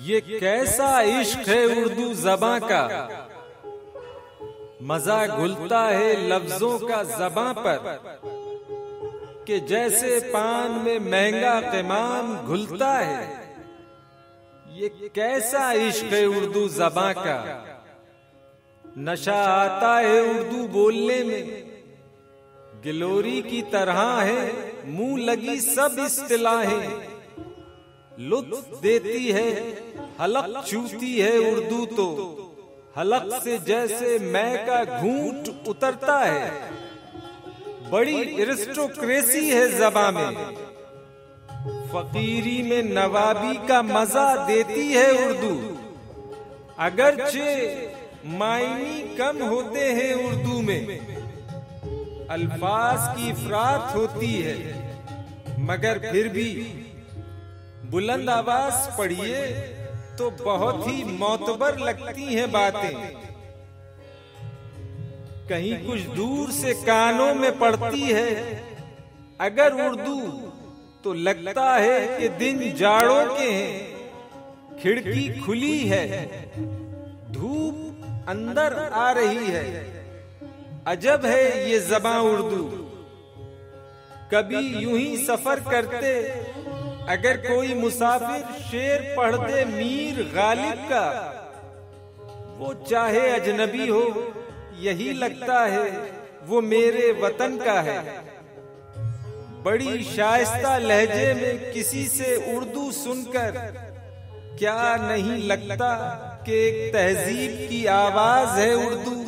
ये कैसा इश्क है उर्दू ज़बां का, मजा घुलता है लफ्जों का ज़बां पर, कि जैसे पान में महंगा क़िमाम घुलता है। ये कैसा इश्क है उर्दू ज़बां का, नशा आता है उर्दू बोलने में, गिलोरी की तरह है मुंह लगी सब इस्तिलाहें। लुत्फ देती है हलक छूती है उर्दू तो, हलक से जैसे मैं का घूंट उतरता है। बड़ी एरिस्टोक्रेसी है ज़बां में, फकीरी में नवाबी का मजा देती है उर्दू। अगरचे मायनी कम होते हैं उर्दू में, अल्फाज की इफरात होती है, मगर फिर भी बुलंद आवाज पढ़िए तो बहुत ही मोतबर लगती हैं बातें। कहीं कुछ दूर से कानों में पड़ती है अगर उर्दू, तो लगता है कि दिन जाड़ों के हैं। खिड़की खुली है, धूप अंदर आ रही है, अजब है ये ज़बां उर्दू। कभी यूं ही सफर करते अगर कोई मुसाफिर शेर पढ़ दे मीर गालिब का, वो चाहे अजनबी हो यही लगता है वो मेरे वतन का है। बड़ी शाइस्ता लहजे में किसी से उर्दू सुनकर क्या नहीं लगता कि एक तहजीब की आवाज है उर्दू।